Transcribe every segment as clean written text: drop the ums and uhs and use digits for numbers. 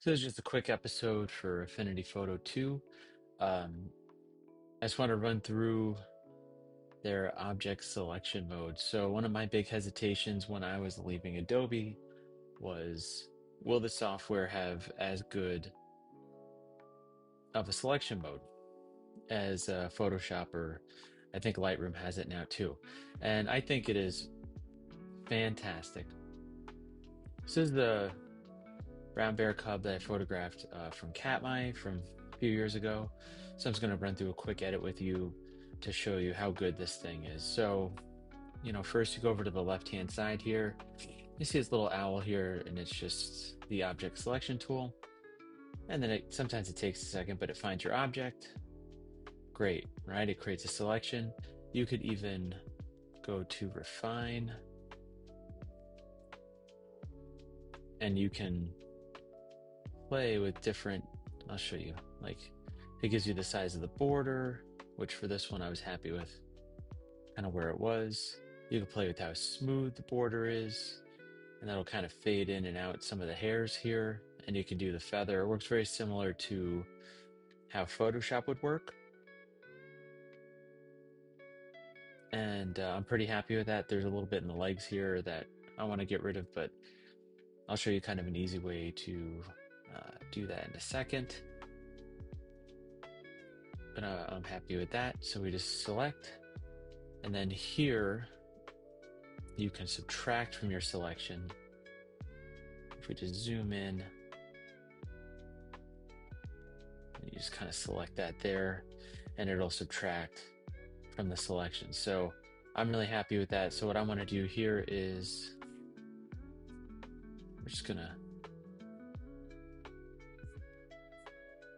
So this is just a quick episode for Affinity Photo 2. Um, I just want to run through their object selection mode. So one of my big hesitations when I was leaving Adobe was, will the software have as good of a selection mode as Photoshop, or I think Lightroom has it now too. And I think it is fantastic. This is the brown bear cub that I photographed from Katmai from a few years ago. So I'm just going to run through a quick edit with you to show you how good this thing is. So, first you go over to the left-hand side here. You see this little owl here, and it's just the object selection tool. And then sometimes it takes a second, but it finds your object. Great, right? It creates a selection. You could even go to refine, and you can play with different, I'll show you, like it gives you the size of the border, which for this one I was happy with kind of where it was. You can play with how smooth the border is, and that'll kind of fade in and out some of the hairs here. And you can do the feather. It works very similar to how Photoshop would work. And I'm pretty happy with that. There's a little bit in the legs here that I want to get rid of, but I'll show you kind of an easy way to do that in a second. But I'm happy with that. So we just select, and then here you can subtract from your selection. If we just zoom in, you just kind of select that there, and it'll subtract from the selection. So I'm really happy with that. So what I want to do here is we're just gonna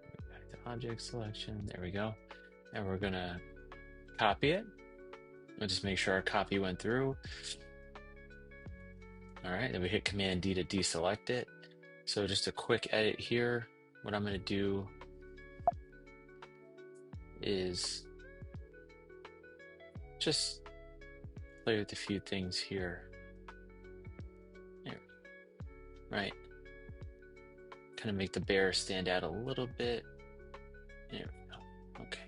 go back to object selection. There we go. And we're gonna copy it. We'll just make sure our copy went through. All right, then we hit Command D to deselect it. So just a quick edit here. What I'm going to do is just play with a few things here. There, right. Kind of make the bear stand out a little bit. There we go. Okay.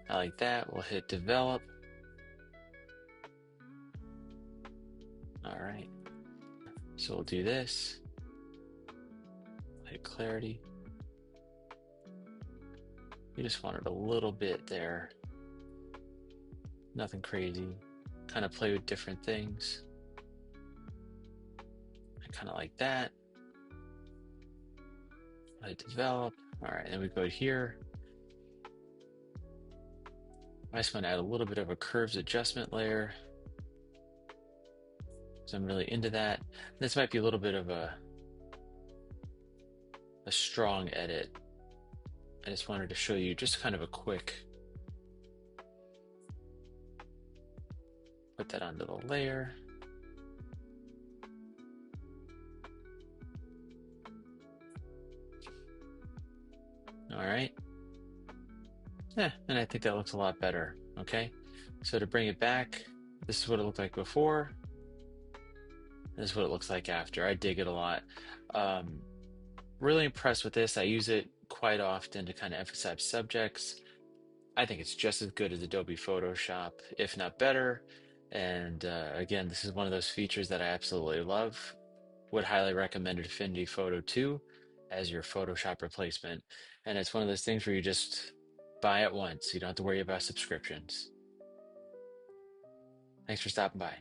I like that. We'll hit develop. All right. So we'll do this. Hit clarity. You just want it a little bit there. Nothing crazy. Kind of play with different things. I kind of like that. Let it develop. All right, then we go here. I just want to add a little bit of a curves adjustment layer. So I'm really into that. This might be a little bit of a strong edit. I just wanted to show you just kind of a quick, put that onto the layer. All right. Yeah, and I think that looks a lot better. Okay. So to bring it back, this is what it looked like before. This is what it looks like after. I dig it a lot. Really impressed with this. I use it quite often to kind of emphasize subjects. I think it's just as good as Adobe Photoshop, if not better. And again, this is one of those features that I absolutely love. Would highly recommend Affinity Photo 2 as your Photoshop replacement. And it's one of those things where you just buy it once. You don't have to worry about subscriptions. Thanks for stopping by.